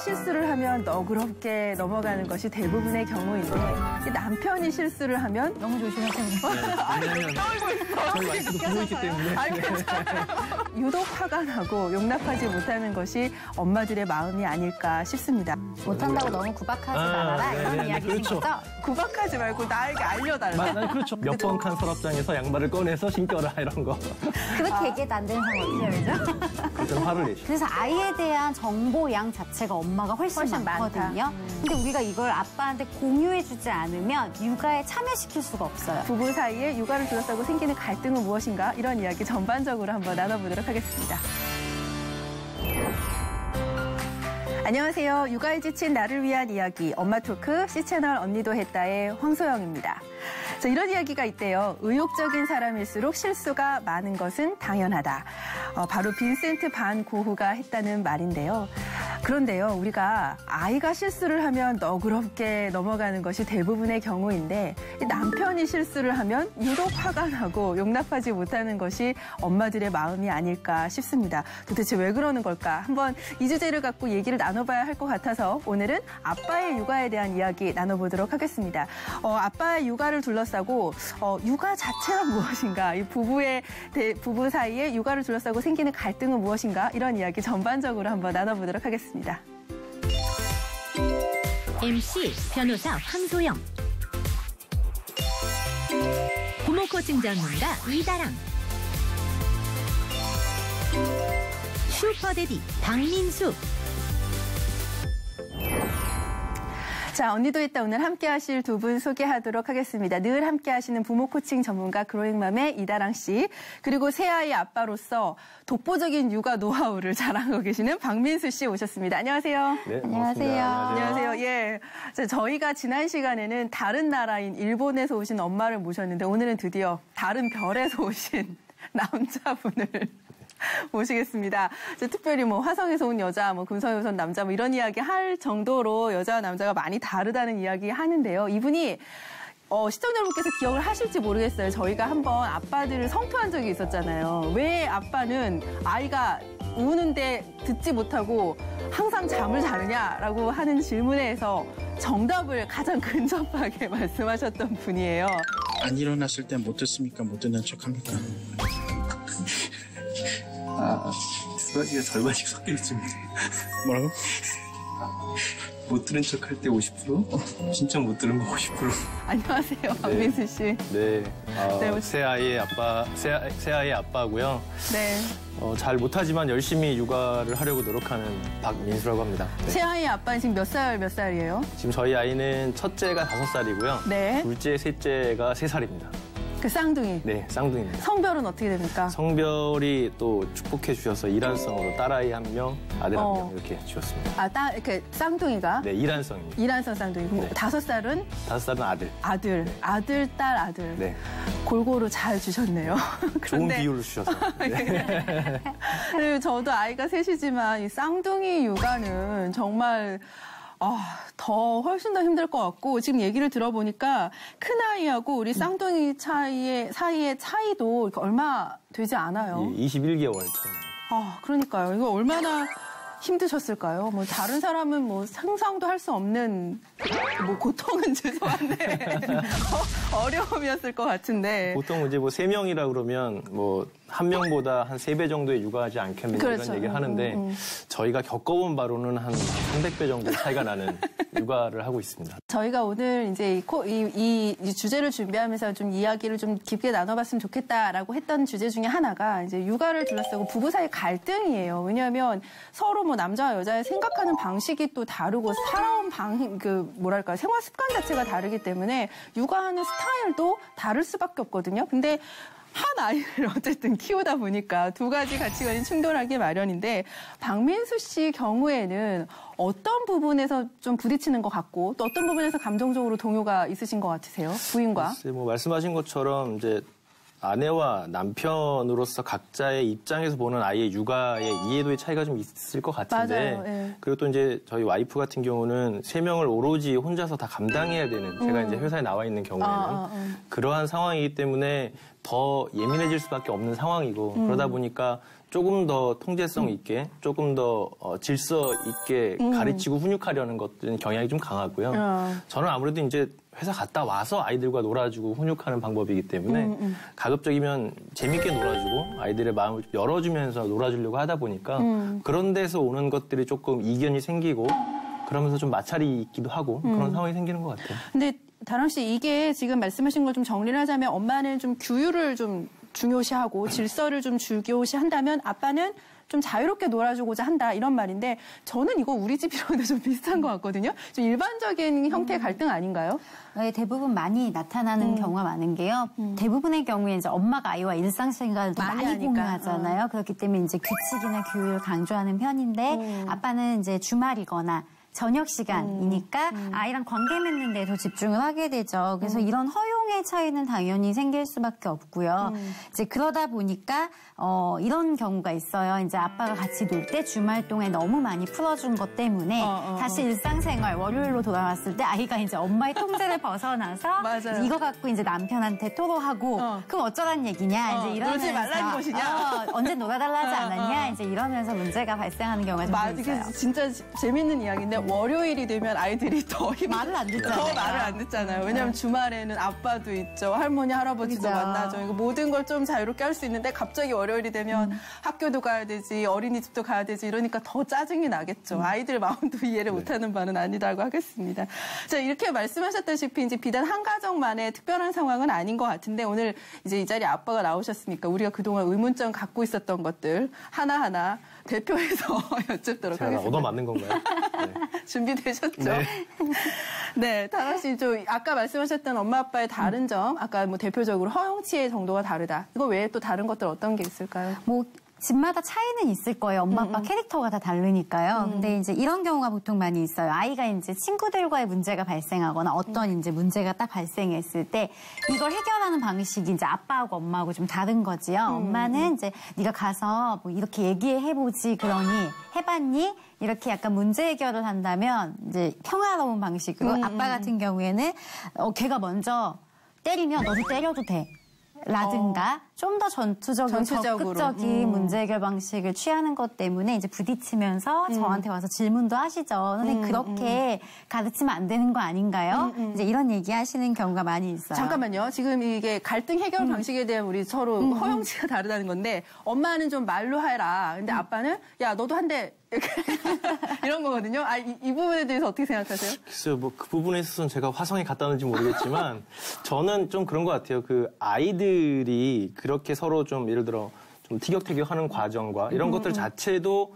실수를 하면 너그럽게 넘어가는 것이 대부분의 경우인데 남편이 실수를 하면 너무 조심하세요. 왜냐면 저희 와이프도 부모이기 때문에. 유독 화가 나고 용납하지 못하는 것이 엄마들의 마음이 아닐까 싶습니다. 못한다고 너무 구박하지 말아라 이런 이야기신 그렇죠. 거죠? 구박하지 말고 나에게 알려달라. 그렇죠. 몇 번 칸 서랍장에서 양말을 꺼내서 신겨라 이런 거. 그렇게 얘기해도 안 되는 상황이죠, 그죠? 그때는 화를 내죠. 그래서 아이에 대한 정보 양 자체가 엄마가 훨씬 많거든요. 근데 우리가 이걸 아빠한테 공유해주지 않으면 육아에 참여시킬 수가 없어요. 부부 사이에 육아를 둘러싸고 생기는 갈등은 무엇인가? 이런 이야기 전반적으로 한번 나눠보도록 하겠습니다. 안녕하세요. 육아에 지친 나를 위한 이야기 엄마 토크 C채널 언니도 했다의 황소영입니다. 자, 이런 이야기가 있대요. 의욕적인 사람일수록 실수가 많은 것은 당연하다. 바로 빈센트 반 고흐가 했다는 말인데요. 그런데요, 우리가 아이가 실수를 하면 너그럽게 넘어가는 것이 대부분의 경우인데 남편이 실수를 하면 유독 화가 나고 용납하지 못하는 것이 엄마들의 마음이 아닐까 싶습니다. 도대체 왜 그러는 걸까? 한번 이 주제를 갖고 얘기를 나눠봐야 할 것 같아서 오늘은 아빠의 육아에 대한 이야기 나눠보도록 하겠습니다. 아빠의 육아를 둘러싸고 육아 자체가 무엇인가? 이 부부 사이에 육아를 둘러싸고 생기는 갈등은 무엇인가? 이런 이야기 전반적으로 한번 나눠보도록 하겠습니다. MC 변호사 황소영, 부모 코칭 전문가 이다랑, 슈퍼데디 박민수. 자, 언니도 있다 오늘 함께 하실 두 분 소개하도록 하겠습니다. 늘 함께 하시는 부모 코칭 전문가 그로잉맘의 이다랑 씨, 그리고 새아이 아빠로서 독보적인 육아 노하우를 자랑하고 계시는 박민수 씨 오셨습니다. 안녕하세요. 네, 안녕하세요. 안녕하세요. 예. 자, 저희가 지난 시간에는 다른 나라인 일본에서 오신 엄마를 모셨는데 오늘은 드디어 다른 별에서 오신 남자분을 모시겠습니다. 특별히 뭐 화성에서 온 여자, 뭐 금성에서 온 남자, 뭐 이런 이야기 할 정도로 여자와 남자가 많이 다르다는 이야기 하는데요. 이분이 시청자 여러분께서 기억을 하실지 모르겠어요. 저희가 한번 아빠들을 성토한 적이 있었잖아요. 왜 아빠는 아이가 우는데 듣지 못하고 항상 잠을 자느냐라고 하는 질문에서 정답을 가장 근접하게 말씀하셨던 분이에요. 안 일어났을 땐 못 듣습니까? 못 듣는 척 합니까? 두 가지가 절반씩 섞여 있습니다. 뭐라고? 못 들은 척 할 때 50%, 진짜 못 들은 거 50%. 안녕하세요, 박민수 씨. 네, 네, 새아이의 아빠고요. 네. 잘 못하지만 열심히 육아를 하려고 노력하는 박민수라고 합니다. 네. 새아이 아빠는 지금 몇 살이에요? 지금 저희 아이는 첫째가 5살이고요. 네. 둘째, 셋째가 3살입니다. 그 쌍둥이. 네, 쌍둥이입니다. 성별은 어떻게 됩니까? 성별이 또 축복해 주셔서 이란성으로 딸아이 1명, 아들 1명 이렇게 주셨습니다. 이렇게 쌍둥이가? 네, 이란성입니다. 이란성 쌍둥이. 네. 5살은? 5살은 아들. 아들. 네. 아들, 딸, 아들. 네. 골고루 잘 주셨네요. 좋은 비율로 주셔서. 네. 네, 저도 아이가 셋이지만 이 쌍둥이 육아는 정말 훨씬 더 힘들 것 같고 지금 얘기를 들어보니까 큰아이하고 우리 쌍둥이 사이의 차이도 이렇게 얼마 되지 않아요. 21개월 차이입니다. 그러니까요. 이거 얼마나 힘드셨을까요? 뭐 다른 사람은 뭐 상상도 할 수 없는 뭐 고통은 죄송한데 어려움이었을 것 같은데. 보통 이제 뭐 3명이라 그러면 뭐 1명보다 한 3배 정도의 육아하지 않겠느냐 그렇죠. 이런 얘기를 하는데 저희가 겪어본 바로는 한 300배 정도 차이가 나는 육아를 하고 있습니다. 저희가 오늘 이제 이 주제를 준비하면서 좀 이야기를 좀 깊게 나눠봤으면 좋겠다라고 했던 주제 중에 하나가 이제 육아를 둘러싸고 부부 사이 갈등이에요. 왜냐하면 서로 뭐 남자와 여자의 생각하는 방식이 또 다르고 살아온 생활 습관 자체가 다르기 때문에 육아하는 스타일도 다를 수밖에 없거든요. 근데 한 아이를 어쨌든 키우다 보니까 두 가지 가치관이 충돌하기 마련인데 박민수 씨 경우에는 어떤 부분에서 좀 부딪히는 것 같고 또 어떤 부분에서 감정적으로 동요가 있으신 것 같으세요? 부인과? 글쎄, 뭐 말씀하신 것처럼 이제 아내와 남편으로서 각자의 입장에서 보는 아이의 육아의 이해도의 차이가 좀 있을 것 같은데 맞아요. 예. 그리고 또 이제 저희 와이프 같은 경우는 3명을 오로지 혼자서 다 감당해야 되는 제가 이제 회사에 나와 있는 경우에는 그러한 상황이기 때문에 더 예민해질 수밖에 없는 상황이고 그러다 보니까 조금 더 통제성 있게 조금 더 질서 있게 가르치고 훈육하려는 것들은 경향이 좀 강하고요. 저는 아무래도 이제 회사 갔다 와서 아이들과 놀아주고 훈육하는 방법이기 때문에 가급적이면 재밌게 놀아주고 아이들의 마음을 좀 열어주면서 놀아주려고 하다 보니까 그런 데서 오는 것들이 조금 이견이 생기고 그러면서 좀 마찰이 있기도 하고 그런 상황이 생기는 것 같아요. 근데 다랑 씨 이게 지금 말씀하신 걸 좀 정리를 하자면 엄마는 좀 규율을 좀 중요시하고 질서를 좀 중요시한다면 아빠는 좀 자유롭게 놀아주고자 한다 이런 말인데 저는 이거 우리 집이랑도 좀 비슷한 것 같거든요. 좀 일반적인 형태의 갈등 아닌가요? 네, 대부분 많이 나타나는 경우가 많은 게요. 대부분의 경우에 이제 엄마가 아이와 일상생활을 많이 공유하잖아요. 그렇기 때문에 이제 규칙이나 규율을 강조하는 편인데 아빠는 이제 주말이거나 저녁 시간이니까 아이랑 관계 맺는 데도 집중을 하게 되죠. 그래서 이런 허용의 차이는 당연히 생길 수밖에 없고요. 이제 그러다 보니까 이런 경우가 있어요. 이제 아빠가 같이 놀 때 주말 동안 너무 많이 풀어준 것 때문에 다시 일상생활 월요일로 돌아왔을 때 아이가 이제 엄마의 통제를 벗어나서 맞아요. 이거 갖고 이제 남편한테 토로하고 그럼 어쩌란 얘기냐 이제 이러면서 놀지 말라는 것이냐? 언제 놀아달라지 않았냐 이제 이러면서 문제가 발생하는 경우가 좀 있어요. 이게 진짜 재밌는 이야기인데 월요일이 되면 아이들이 더 말을 안 듣잖아요. 더 말을 안 듣잖아요. 왜냐하면 주말에는 아빠도 있죠. 할머니, 할아버지도 그죠. 만나죠. 이거 모든 걸 좀 자유롭게 할 수 있는데 갑자기 월요일이 되면 학교도 가야 되지, 어린이집도 가야 되지 이러니까 더 짜증이 나겠죠. 아이들 마음도 이해를 못하는 바는 아니다고 하겠습니다. 자, 이렇게 말씀하셨다시피 이제 비단 한 가정만의 특별한 상황은 아닌 것 같은데 오늘 이제 이 자리에 아빠가 나오셨으니까 우리가 그동안 의문점 갖고 있었던 것들 하나하나 대표해서 여쭙도록 제가 하겠습니다. 얻어맞는 건가요? 네. 준비되셨죠? 네. 네, 다랑 씨, 아까 말씀하셨던 엄마 아빠의 다른 점, 아까 뭐 대표적으로 허용치의 정도가 다르다. 이거 외에 또 다른 것들 어떤 게 있을까요? 뭐 집마다 차이는 있을 거예요. 엄마 아빠 캐릭터가 다 다르니까요. 근데 이제 이런 경우가 보통 많이 있어요. 아이가 이제 친구들과의 문제가 발생하거나 어떤 이제 문제가 딱 발생했을 때 이걸 해결하는 방식이 이제 아빠하고 엄마하고 좀 다른 거지요. 엄마는 이제 네가 가서 뭐 이렇게 얘기해보지 그러니 해봤니? 이렇게 약간 문제 해결을 한다면 이제 평화로운 방식으로 아빠 같은 경우에는 걔가 먼저 때리면 너도 때려도 돼. 라든가 좀 더 전투적으로 적극적인 문제 해결 방식을 취하는 것 때문에 이제 부딪히면서 저한테 와서 질문도 하시죠. 선생님 그렇게 가르치면 안 되는 거 아닌가요? 이제 이런 얘기 하시는 경우가 많이 있어요. 잠깐만요. 지금 이게 갈등 해결 방식에 대한 우리 서로 허용치가 다르다는 건데 엄마는 좀 말로 해라. 근데 아빠는 야 너도 한 대 이런 거거든요. 이 부분에 대해서 어떻게 생각하세요? 글쎄요, 뭐 그 부분에 있어서는 제가 화성이 갔다는지 모르겠지만 저는 좀 그런 것 같아요. 그 아이들이 그렇게 서로 좀 예를 들어 좀 티격태격하는 과정과 이런 것들 자체도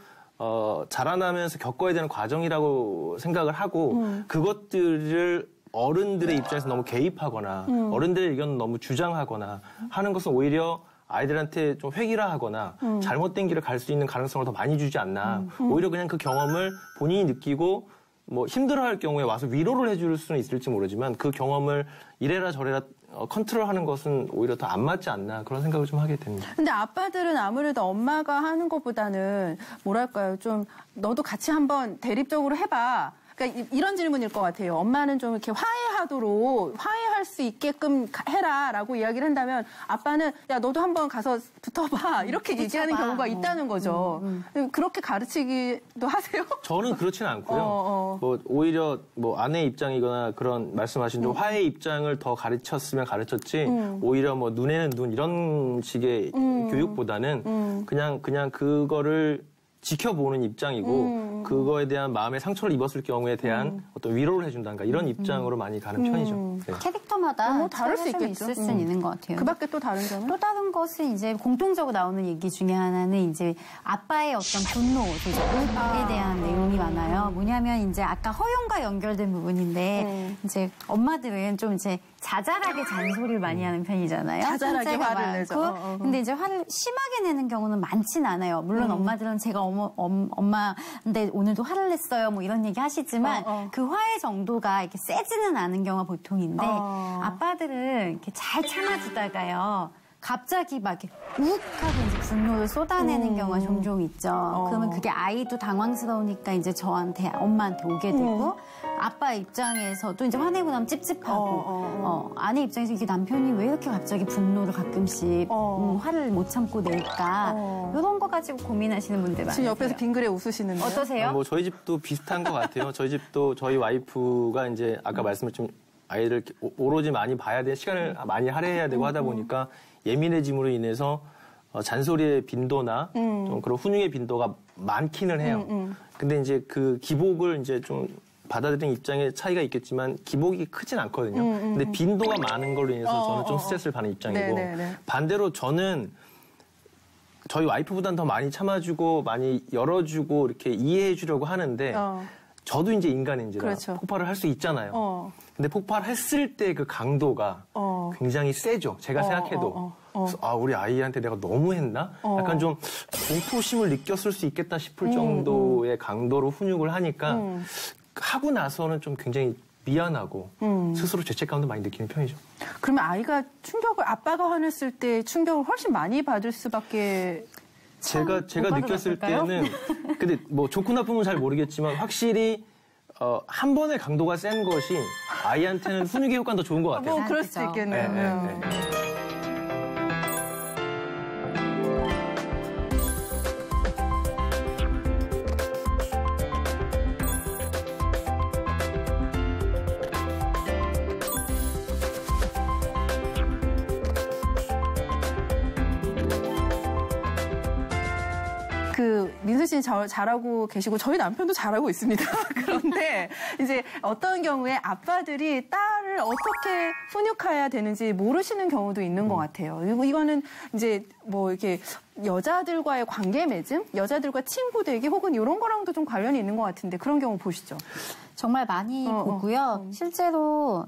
자라나면서 겪어야 되는 과정이라고 생각을 하고 그것들을 어른들의 입장에서 너무 개입하거나 어른들의 의견을 너무 주장하거나 하는 것은 오히려 아이들한테 좀 획일화하거나 잘못된 길을 갈 수 있는 가능성을 더 많이 주지 않나. 오히려 그냥 그 경험을 본인이 느끼고 뭐 힘들어할 경우에 와서 위로를 해줄 수는 있을지 모르지만 그 경험을 이래라 저래라 컨트롤하는 것은 오히려 더 안 맞지 않나 그런 생각을 좀 하게 됩니다. 근데 아빠들은 아무래도 엄마가 하는 것보다는 뭐랄까요 좀 너도 같이 한번 대립적으로 해봐. 그러니까 이런 질문일 것 같아요. 엄마는 좀 이렇게 화해할 수 있게끔 해라라고 이야기를 한다면 아빠는 야 너도 한번 가서 붙어봐 이렇게 얘기하는 경우가 있다는 거죠. 그렇게 가르치기도 하세요? 저는 그렇지는 않고요. 뭐 오히려 뭐 아내의 입장이거나 그런 말씀하신 좀 화해의 입장을 더 가르쳤으면 가르쳤지 오히려 뭐 눈에는 눈 이런 식의 교육보다는 그냥 그거를 지켜보는 입장이고 그거에 대한 마음의 상처를 입었을 경우에 대한 어떤 위로를 해준다든가 이런 입장으로 많이 가는 편이죠. 네. 캐릭터마다 다를 수 있겠죠. 있을 수는 있는 것 같아요. 그 밖에 또 다른 점은? 또 다른 것은 이제 공통적으로 나오는 얘기 중에 하나는 이제 아빠의 어떤 분노, 조절에 대한 내용이 많아요. 뭐냐면 이제 아까 허용과 연결된 부분인데 이제 엄마들은 좀 이제 자잘하게 잔소리를 많이 하는 편이잖아요. 자잘하게 화를 내죠. 근데 이제 화를 심하게 내는 경우는 많진 않아요. 물론 엄마들은 제가 엄마인데 오늘도 화를 냈어요. 뭐 이런 얘기 하시지만 그 화의 정도가 이렇게 세지는 않은 경우가 보통인데 아빠들은 이렇게 잘 참아주다가요. 갑자기 막 이렇게 욱 하고 이제 분노를 쏟아내는 경우가 종종 있죠. 그러면 그게 아이도 당황스러우니까 이제 저한테, 엄마한테 오게 되고, 아빠 입장에서도 이제 화내고 나면 찝찝하고, 아내 입장에서 이게 남편이 왜 이렇게 갑자기 분노를 가끔씩 화를 못 참고 낼까, 이런 거 가지고 고민하시는 분들 많으세요. 지금 옆에서 빙그레 웃으시는데요. 어떠세요? 뭐 저희 집도 비슷한 것 같아요. 저희 집도 저희 와이프가 이제 아까 말씀드린 아이를 오로지 많이 봐야 되는 시간을 많이 할애해야 되고 하다 보니까 예민해짐으로 인해서 잔소리의 빈도나 좀 그런 훈육의 빈도가 많기는 해요. 근데 이제 그 기복을 이제 좀 받아들이는 입장에 차이가 있겠지만 기복이 크진 않거든요. 근데 빈도가 많은 걸로 인해서 저는 좀 스트레스를 받는 입장이고 반대로 저는 저희 와이프보다는 더 많이 참아주고 많이 열어주고 이렇게 이해해주려고 하는데 저도 이제 인간인지라 그렇죠. 폭발을 할 수 있잖아요. 근데 폭발했을 때 그 강도가 굉장히 세죠. 제가 생각해도. 그래서 아, 우리 아이한테 내가 너무 했나? 약간 좀 공포심을 느꼈을 수 있겠다 싶을 정도의 강도로 훈육을 하니까 하고 나서는 좀 굉장히 미안하고 스스로 죄책감도 많이 느끼는 편이죠. 그러면 아이가 아빠가 화냈을 때 충격을 훨씬 많이 받을 수밖에. 제가 느꼈을 때는 근데 뭐 좋고 나쁨은 잘 모르겠지만 확실히 한 번의 강도가 센 것이 아이한테는 훈육의 효과는 더 좋은 것 같아요. 뭐 그럴 수도 있겠네요. 네. 민수 씨는 잘하고 계시고 저희 남편도 잘하고 있습니다. 그런데 이제 어떤 경우에 아빠들이 딸을 어떻게 훈육해야 되는지 모르시는 경우도 있는 것 같아요. 그리고 이거는 이제 뭐 이렇게 여자들과의 관계 맺음, 여자들과 친구 되기 혹은 이런 거랑도 좀 관련이 있는 것 같은데 그런 경우 보시죠. 정말 많이 보고요. 실제로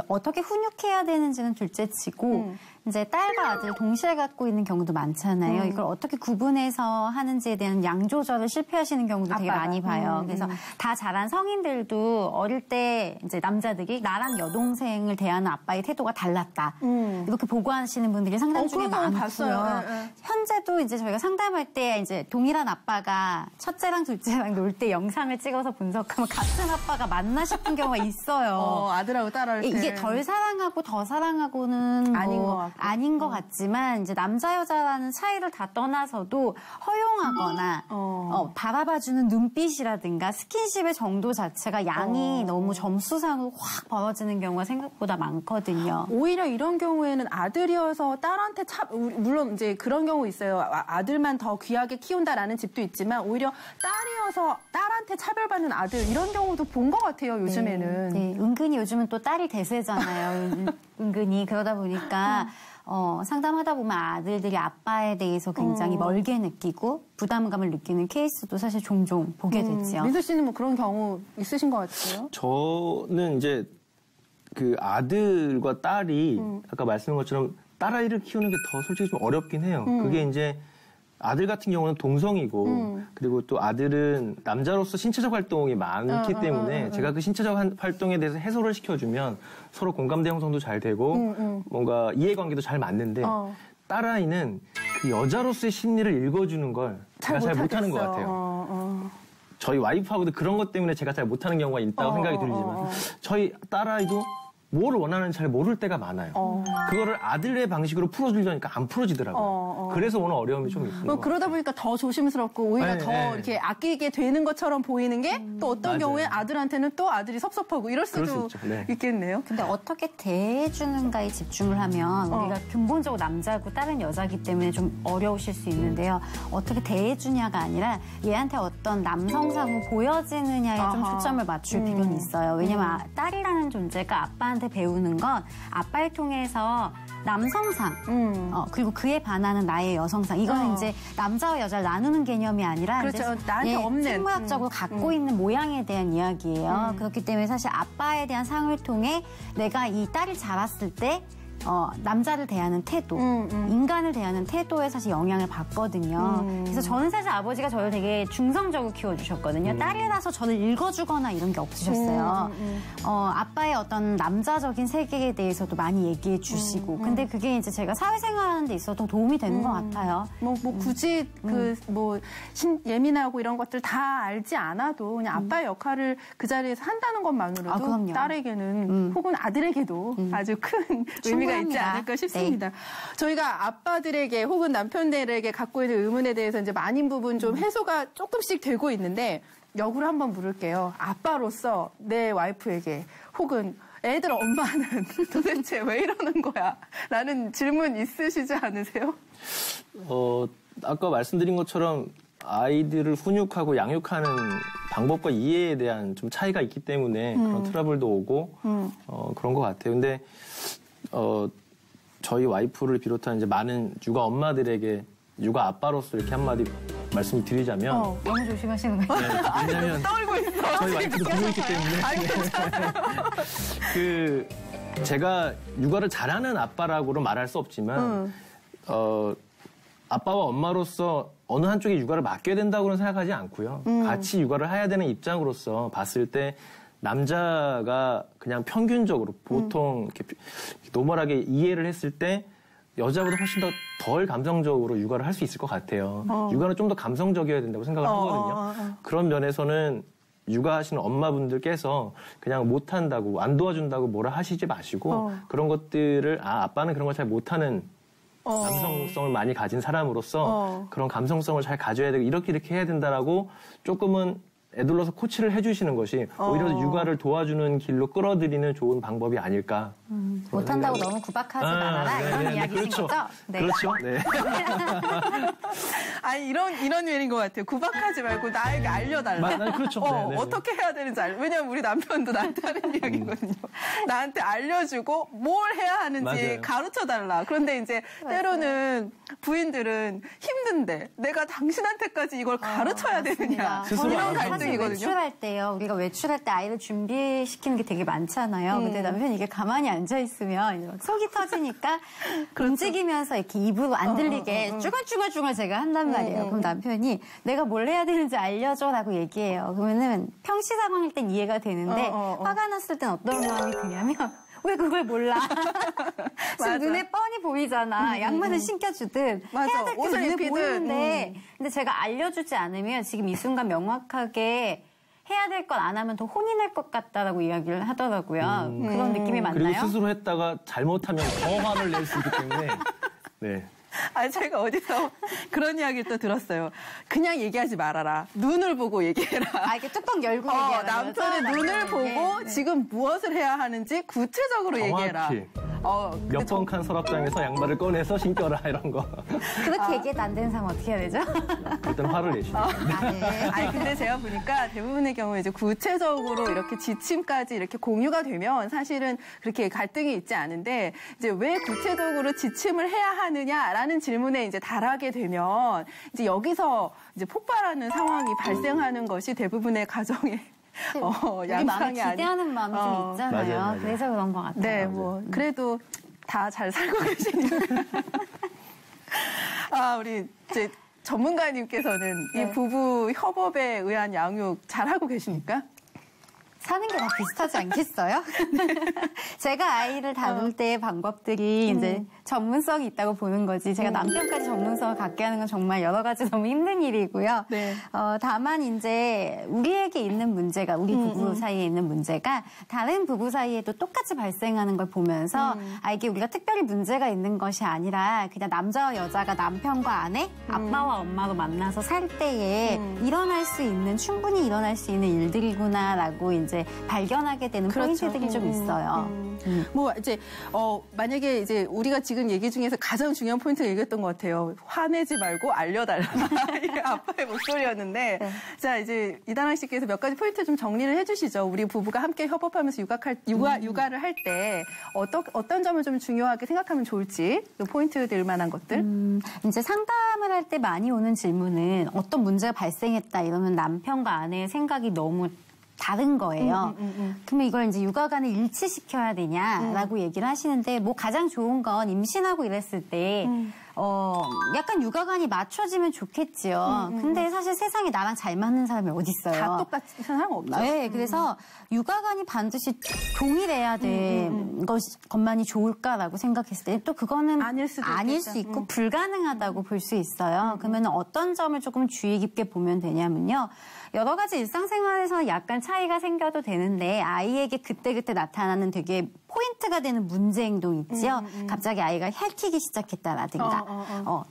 어떻게 훈육해야 되는지는 둘째치고 이제 딸과 아들 동시에 갖고 있는 경우도 많잖아요. 이걸 어떻게 구분해서 하는지에 대한 양 조절을 실패하시는 경우도 되게 많이 봐요. 그래서 다 자란 성인들도 어릴 때 이제 남자들이 나랑 여동생을 대하는 아빠의 태도가 달랐다. 이렇게 보고하시는 분들이 상당 중에 많고요. 현재도 이제 저희가 상담할 때 이제 동일한 아빠가 첫째랑 둘째랑 놀 때 영상을 찍어서 분석하면 같은 아빠가 맞나 싶은 경우가 있어요. 아들하고 딸할 때. 이게 덜 사랑하고 더 사랑하고는 아닌 것 같지만 이제 남자 여자라는 차이를 다 떠나서도 허용하거나 바라봐주는 눈빛이라든가 스킨십의 정도 자체가 양이 너무 점수상으로 확 벌어지는 경우가 생각보다 많거든요. 오히려 이런 경우에는 아들이어서 딸한테 물론 이제 그런 경우 있어요. 아들만 더 귀하게 키운다라는 집도 있지만 오히려 딸이어서 딸한테 차별받는 아들 이런 경우도 본 것 같아요. 요즘에는. 네, 은근히 요즘은 또 딸이 대세잖아요. 은근히 그러다 보니까 상담하다 보면 아들들이 아빠에 대해서 굉장히 멀게 느끼고 부담감을 느끼는 케이스도 사실 종종 보게 되죠. 민수 씨는 뭐 그런 경우 있으신 것 같아요? 저는 이제 그 아들과 딸이 아까 말씀한 것처럼 딸아이를 키우는 게 더 솔직히 좀 어렵긴 해요. 그게 이제 아들 같은 경우는 동성이고 그리고 또 아들은 남자로서 신체적 활동이 많기 때문에 제가 그 신체적 활동에 대해서 해소를 시켜주면 서로 공감대 형성도 잘 되고 뭔가 이해관계도 잘 맞는데 딸아이는 그 여자로서의 심리를 읽어주는 걸 제가 잘 못하는 것 같아요. 저희 와이프하고도 그런 것 때문에 제가 잘 못하는 경우가 있다고 생각이 들지만 저희 딸아이도 뭘 원하는지 잘 모를 때가 많아요. 그거를 아들의 방식으로 풀어주려니까 안 풀어지더라고요. 그래서 오늘 어려움이 좀 있는 것 그러다 보니까 더 조심스럽고 오히려 더 네. 이렇게 아끼게 되는 것처럼 보이는 게 또 어떤 맞아요. 경우에 아들한테는 또 아들이 섭섭하고 이럴 수도 네. 있겠네요. 근데 어떻게 대해주는가에 집중을 하면 우리가 근본적으로 남자고 딸은 여자기 때문에 좀 어려우실 수 있는데요. 어떻게 대해주냐가 아니라 얘한테 어떤 남성상으로 보여지느냐에 좀 초점을 맞출 필요는 있어요. 왜냐면 딸이라는 존재가 아빠한테 배우는 건 아빠를 통해서 남성상 그리고 그에 반하는 나의 여성상 이거는 이제 남자와 여자를 나누는 개념이 아니라 그렇죠. 이제 나한테 없는 생물학적으로 갖고 있는 모양에 대한 이야기예요. 그렇기 때문에 사실 아빠에 대한 상을 통해 내가 이 딸이 자랐을 때 남자를 대하는 태도, 인간을 대하는 태도에 사실 영향을 받거든요. 그래서 저는 사실 아버지가 저를 되게 중성적으로 키워주셨거든요. 딸이라서 저를 읽어주거나 이런 게 없으셨어요. 아빠의 어떤 남자적인 세계에 대해서도 많이 얘기해 주시고. 근데 그게 이제 제가 사회생활하는 데 있어서 도움이 되는 것 같아요. 뭐 굳이 예민하고 이런 것들 다 알지 않아도 그냥 아빠의 역할을 그 자리에서 한다는 것만으로도 딸에게는 혹은 아들에게도 아주 큰 의미가 있지 않을까 싶습니다. 네. 저희가 아빠들에게 혹은 남편들에게 갖고 있는 의문에 대해서 이제 많은 부분 좀 해소가 조금씩 되고 있는데 역으로 한번 물을게요. 아빠로서 내 와이프에게 혹은 애들 엄마는 도대체 왜 이러는 거야? 라는 질문 있으시지 않으세요? 아까 말씀드린 것처럼 아이들을 훈육하고 양육하는 방법과 이해에 대한 좀 차이가 있기 때문에 그런 트러블도 오고 그런 것 같아요. 근데 저희 와이프를 비롯한 이제 많은 육아 엄마들에게 육아 아빠로서 이렇게 한마디 말씀을 드리자면 너무 조심하시는 거예요. 네, 왜냐면 떨고 있어. 저희 와이프도 보고 있기 때문에 제가 육아를 잘하는 아빠라고는 말할 수 없지만 아빠와 엄마로서 어느 한쪽에 육아를 맡겨야 된다고는 생각하지 않고요. 같이 육아를 해야 되는 입장으로서 봤을 때 남자가 그냥 평균적으로 보통 이렇게 노멀하게 이해를 했을 때 여자보다 훨씬 덜 감성적으로 육아를 할 수 있을 것 같아요. 육아는 좀 더 감성적이어야 된다고 생각을 하거든요. 그런 면에서는 육아하시는 엄마분들께서 그냥 못한다고 안 도와준다고 뭐라 하시지 마시고 그런 것들을 아빠는 그런 걸 잘 못하는 감성성을 많이 가진 사람으로서 그런 감성성을 잘 가져야 되고 이렇게 해야 된다라고 조금은 애둘러서 코치를 해주시는 것이 오히려 육아를 도와주는 길로 끌어들이는 좋은 방법이 아닐까. 못한다고 너무 구박하지 말아라 이런 이야기신 그렇죠. 거죠? 네. 그렇죠. 네. 아니 이런 면인 것 같아요. 구박하지 말고 나에게 알려달라. 그렇죠. 어떻게 해야 되는지 왜냐면 우리 남편도 나한테 하는 이야기거든요. 나한테 알려주고 뭘 해야 하는지 맞아요. 가르쳐달라. 그런데 이제 때로는 부인들은 힘든데 내가 당신한테까지 이걸 가르쳐야 되느냐. 이런 갈등이거든요. 외출할 때요. 우리가 외출할 때 아이를 준비시키는 게 되게 많잖아요. 근데 남편이 이게 가만히 앉아있으면 속이 터지니까 움직이면서 이렇게 입으로 안 들리게 쭈글쭈글쭈글 제가 한단 말이에요. 그럼 남편이 내가 뭘 해야 되는지 알려줘라고 얘기해요. 그러면은 평시 상황일 땐 이해가 되는데 화가 났을 땐 어떤 마음이 드냐면 왜 그걸 몰라? 지금 눈에 뻔히 보이잖아. 양말을 신겨주든 해야 될 게 눈에 보이는데 근데 제가 알려주지 않으면 지금 이 순간 명확하게 해야 될 건 안 하면 더 혼이 날 것 같다라고 이야기를 하더라고요. 그런 느낌이 맞나요? 그리고 스스로 했다가 잘못하면 더 화를 낼 수 있기 때문에 네. 제가 어디서 그런 이야기를 또 들었어요. 그냥 얘기하지 말아라. 눈을 보고 얘기해라. 이렇게 뚜껑 열고 얘기해라. 남편의 눈을 보고 지금 무엇을 해야 하는지 구체적으로 얘기해라. 몇 번 칸 서랍장에서 양말을 꺼내서 신겨라 이런 거. 그렇게 얘기해도 안 되는 상황 어떻게 해야 되죠? 일단 화를 내시죠. 네. 근데 제가 보니까 대부분의 경우에 이제 구체적으로 이렇게 지침까지 이렇게 공유가 되면 사실은 그렇게 갈등이 있지 않은데 이제 왜 구체적으로 지침을 해야 하느냐라는 질문에 이제 달하게 되면 이제 여기서 이제 폭발하는 상황이 발생하는 것이 대부분의 가정의 우리 마음에 기대하는 마음이 좀 있잖아요. 맞아요. 그래서 그런 것 같아요. 네, 그래도 다 잘 살고 계시니까. 우리 이제 전문가님께서는 이 부부 협업에 의한 양육 잘하고 계십니까? 사는 게 다 비슷하지 않겠어요? 제가 아이를 다룰 때의 방법들이 이제 전문성이 있다고 보는 거지. 제가 남편까지 전문성을 갖게 하는 건 정말 여러 가지 너무 힘든 일이고요. 네. 다만 이제 우리에게 있는 문제가, 우리 부부 사이에 있는 문제가 다른 부부 사이에도 똑같이 발생하는 걸 보면서 이게 우리가 특별히 문제가 있는 것이 아니라 그냥 남자와 여자가 남편과 아내, 아빠와 엄마로 만나서 살 때에 충분히 일어날 수 있는 일들이구나라고 이제 발견하게 되는 포인트들이 좀 있어요. 만약에 이제 우리가 지금 얘기 중에서 가장 중요한 포인트를 얘기했던 것 같아요. 화내지 말고 알려달라. 이게 아빠의 목소리였는데, 네. 자, 이제 이다랑 씨께서 몇 가지 포인트 좀 정리를 해주시죠. 우리 부부가 함께 협업하면서 육아를 할 때 어떤 점을 좀 중요하게 생각하면 좋을지, 포인트들 만한 것들. 이제 상담을 할 때 많이 오는 질문은 어떤 문제가 발생했다 이러면 남편과 아내의 생각이 너무 다른 거예요. 그러면 이걸 이제 육아관을 일치시켜야 되냐라고 얘기를 하시는데 뭐 가장 좋은 건 임신하고 이랬을 때 약간 육아관이 맞춰지면 좋겠지요. 근데 사실 세상에 나랑 잘 맞는 사람이 어디 있어요? 다 똑같은 사람 없죠. 네, 그래서 육아관이 반드시 동일해야 될 것만이 좋을까라고 생각했을 때 또 그거는 아닐 수도 수 있고 불가능하다고 볼 수 있어요. 그러면 어떤 점을 조금 주의 깊게 보면 되냐면요. 여러 가지 일상생활에서 약간 차이가 생겨도 되는데 아이에게 그때그때 나타나는 되게 포인트가 되는 문제 행동 있지요. 갑자기 아이가 핥히기 시작했다라든가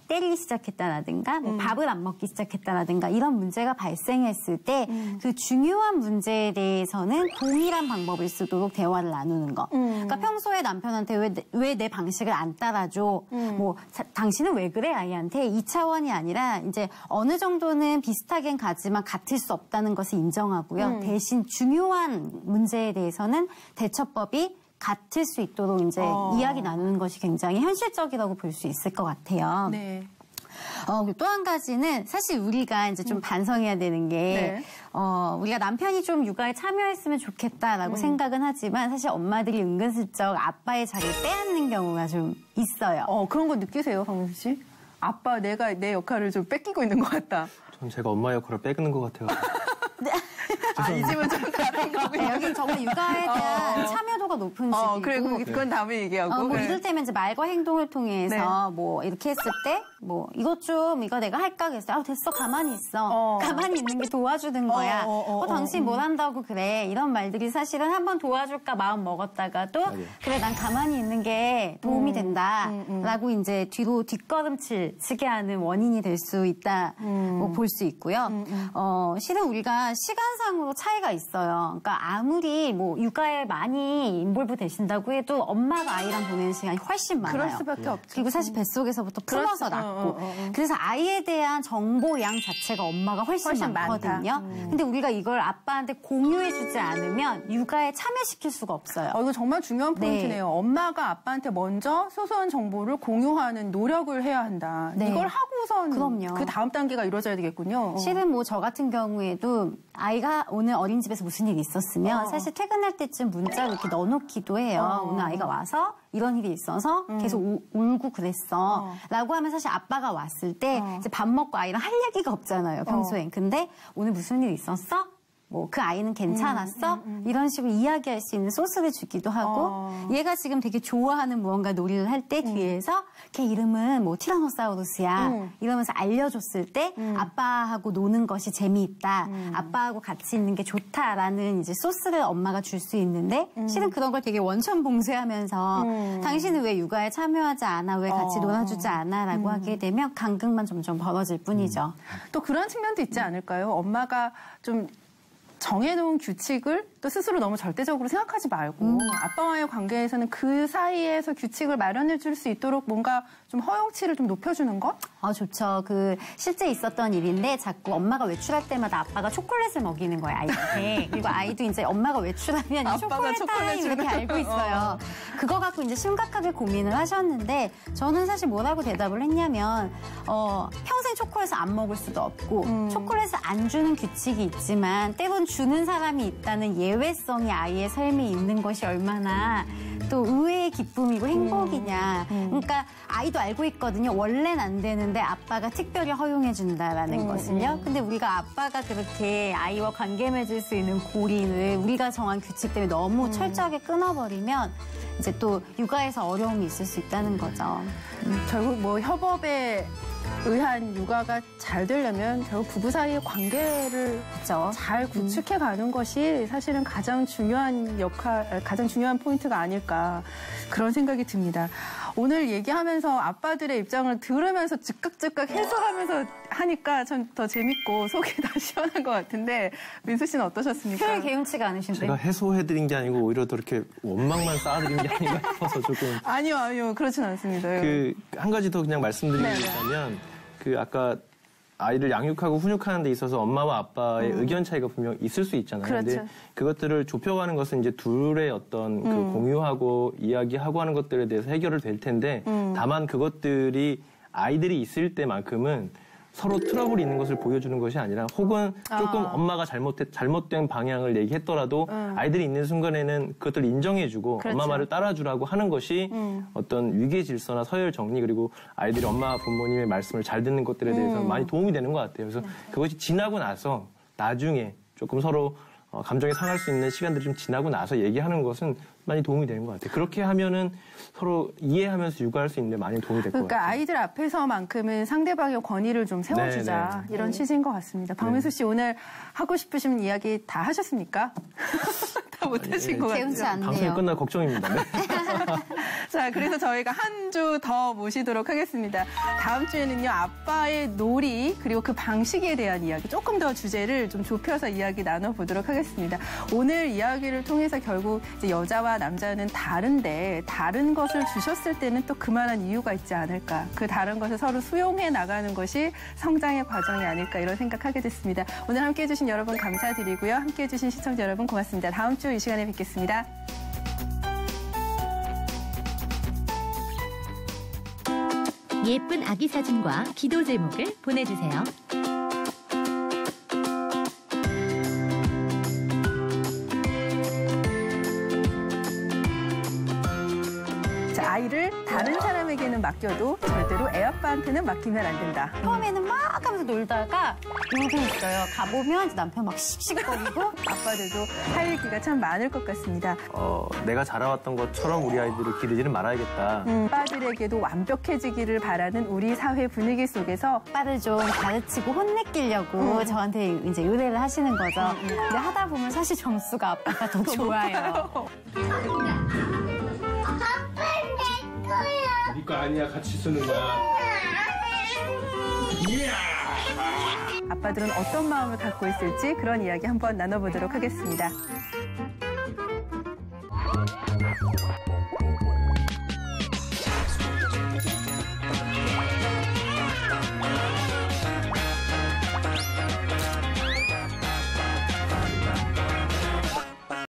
때리기 시작했다라든가 뭐 밥을 안 먹기 시작했다라든가 이런 문제가 발생했을 때 그 중요한 문제에 대해서는 동일한 방법을 쓰도록 대화를 나누는 거. 그러니까 평소에 남편한테 왜 내 방식을 안 따라줘? 뭐 당신은 왜 그래 아이한테? 이 차원이 아니라 이제 어느 정도는 비슷하긴 가지만 같을 수 없다는 것을 인정하고요. 대신 중요한 문제에 대해서는 대처법이 같을 수 있도록 이제 이야기 나누는 것이 굉장히 현실적이라고 볼 수 있을 것 같아요. 네. 또 한 가지는 사실 우리가 이제 좀 반성해야 되는 게, 우리가 남편이 좀 육아에 참여했으면 좋겠다라고 생각은 하지만 사실 엄마들이 은근슬쩍 아빠의 자리를 빼앗는 경우가 좀 있어요. 그런 거 느끼세요, 강민수 씨? 아빠, 내가 내 역할을 좀 뺏기고 있는 것 같다. 전 제가 엄마 역할을 빼앗는 것 같아요. 이 집은 좀 다른 거고요. 네, 여긴 정말 육아에 대한 참여도가 높은 집이고. 그래, 그건 다음에 얘기하고. 뭐 이를테면 이제 말과 행동을 통해서 뭐 이렇게 했을 때 뭐 이거 내가 할까 그랬어요. 됐어 가만히 있어. 가만히 있는 게 도와주는 거야. 당신 뭘 한다고 그래. 이런 말들이 사실은 한번 도와줄까 마음 먹었다가도 그래 난 가만히 있는 게 도움이 된다라고 이제 뒤로 뒷걸음질 치게 하는 원인이 될 수 있다 뭐 볼 수 있고요. 실은 우리가 시간상으로 차이가 있어요. 그러니까 아무리 뭐 육아에 많이 인볼브 되신다고 해도 엄마가 아이랑 보내는 시간이 훨씬 많아요. 그럴 수밖에 없죠. 그리고 사실 뱃속에서부터 품어서 낳고 그래서 아이에 대한 정보 양 자체가 엄마가 훨씬 많거든요. 근데 우리가 이걸 아빠한테 공유해주지 않으면 육아에 참여시킬 수가 없어요. 이거 정말 중요한 포인트네요. 엄마가 아빠한테 먼저 소소한 정보를 공유하는 노력을 해야 한다. 이걸 하고선 그럼요. 그 다음 단계가 이루어져야 되겠군요. 실은 뭐 저 같은 경우에도 아이가 오늘 어린이집에서 무슨 일이 있었으면 사실 퇴근할 때쯤 문자를 이렇게 넣어놓기도 해요. 오늘 아이가 와서 이런 일이 있어서 계속 울고 그랬어. 라고 하면 사실 아빠가 왔을 때 이제 밥 먹고 아이랑 할 얘기가 없잖아요, 평소엔. 근데 오늘 무슨 일 있었어? 뭐 그 아이는 괜찮았어? 이런 식으로 이야기할 수 있는 소스를 주기도 하고 얘가 지금 되게 좋아하는 무언가 놀이를 할 때 뒤에서 걔 이름은 뭐 티라노사우루스야 이러면서 알려줬을 때 아빠하고 노는 것이 재미있다. 아빠하고 같이 있는 게 좋다라는 이제 소스를 엄마가 줄 수 있는데 실은 그런 걸 되게 원천봉쇄하면서 당신은 왜 육아에 참여하지 않아? 왜 같이 놀아주지 않아? 라고 하게 되면 간극만 점점 벌어질 뿐이죠. 또 그런 측면도 있지 않을까요? 엄마가 좀 정해놓은 규칙을 또 스스로 너무 절대적으로 생각하지 말고 아빠와의 관계에서는 그 사이에서 규칙을 마련해 줄 수 있도록 뭔가 좀 허용치를 좀 높여주는 것? 좋죠. 실제 있었던 일인데 자꾸 엄마가 외출할 때마다 아빠가 초콜릿을 먹이는 거예요, 아이한테. 그리고 아이도 이제 엄마가 외출하면 이 초콜릿 타임 이렇게 알고 있어요. 그거 갖고 이제 심각하게 고민을 하셨는데 저는 사실 뭐라고 대답을 했냐면 평생 초콜릿을 안 먹을 수도 없고 초콜릿을 안 주는 규칙이 있지만 때론 주는 사람이 있다는 예외성이 아이의 삶에 있는 것이 얼마나 또 의외의 기쁨이고 행복이냐. 그러니까 아이도 알고 있거든요. 원래는 안 되는데 아빠가 특별히 허용해준다라는 것을요. 근데 우리가 아빠가 그렇게 아이와 관계 맺을 수 있는 고리를 우리가 정한 규칙 때문에 너무 철저하게 끊어버리면 이제 또 육아에서 어려움이 있을 수 있다는 거죠. 결국 뭐 협업에 의한 육아가 잘 되려면 결국 부부 사이의 관계를 잘 구축해 가는 것이 사실은 가장 중요한 포인트가 아닐까 그런 생각이 듭니다. 오늘 얘기하면서 아빠들의 입장을 들으면서 즉각 해소하면서 하니까 전 더 재밌고 속이 다 시원한 것 같은데 민수 씨는 어떠셨습니까? 표현이 개운치가 않으신데. 제가 해소해드린 게 아니고 오히려 더 이렇게 원망만 쌓아드린 게 아닌가 싶어서 조금. 아니요. 그렇진 않습니다. 한 가지 더 그냥 말씀드리자면 아까 아이를 양육하고 훈육하는 데 있어서 엄마와 아빠의 의견 차이가 분명 있을 수 있잖아요. 그렇죠. 근데 그것들을 좁혀가는 것은 이제 둘의 어떤 공유하고 이야기하고 하는 것들에 대해서 해결을 될 텐데 다만 그것들이 아이들이 있을 때만큼은 서로 트러블이 있는 것을 보여주는 것이 아니라 혹은 조금 엄마가 잘못된 방향을 얘기했더라도 아이들이 있는 순간에는 그것들을 인정해주고 그렇죠. 엄마 말을 따라주라고 하는 것이 어떤 위계 질서나 서열 정리 그리고 아이들이 엄마 부모님의 말씀을 잘 듣는 것들에 대해서 많이 도움이 되는 것 같아요. 그래서 그것이 지나고 나서 나중에 조금 서로 감정이 상할 수 있는 시간들이 좀 지나고 나서 얘기하는 것은 많이 도움이 되는 것 같아요. 그렇게 하면은 서로 이해하면서 육아할 수 있는데 많이 도움이 될 것 그러니까 같아요. 아이들 앞에서만큼은 상대방의 권위를 좀 세워주자 네. 이런 취지인 것 같습니다. 박민수 씨 오늘 하고 싶으신 이야기 다 하셨습니까? 다 못하신 것 개운치 같아요. 않네요. 방송이 끝나 걱정입니다. 네. 자, 그래서 저희가 한 주 더 모시도록 하겠습니다. 다음 주에는요, 아빠의 놀이, 그리고 그 방식에 대한 이야기, 조금 더 주제를 좀 좁혀서 이야기 나눠보도록 하겠습니다. 오늘 이야기를 통해서 결국 이제 여자와 남자는 다른데, 다른 것을 주셨을 때는 또 그만한 이유가 있지 않을까. 그 다른 것을 서로 수용해 나가는 것이 성장의 과정이 아닐까, 이런 생각하게 됐습니다. 오늘 함께 해주신 여러분 감사드리고요. 함께 해주신 시청자 여러분 고맙습니다. 다음 주 이 시간에 뵙겠습니다. 예쁜 아기 사진과 기도 제목을 보내주세요. 자, 아이를 다른 사람에게는 맡겨도 절대로 애아빠한테는 맡기면 안 된다. 처음에는 막 하면서 놀다가 울고 있어요. 가보면 이제 남편 막 씩씩거리고 아빠들도 할 얘기가 참 많을 것 같습니다. 내가 자라왔던 것처럼 우리 아이들을 기르지는 말아야겠다. 아빠들에게도 완벽해지기를 바라는 우리 사회 분위기 속에서 아빠를 좀 가르치고 혼내키려고 저한테 이제 의뢰를 하시는 거죠. 근데 하다 보면 사실 점수가 아빠가 더 좋아요. 네 거 아니야. 같이 쓰는 거야. 아빠들은 어떤 마음을 갖고 있을지 그런 이야기 한번 나눠보도록 하겠습니다.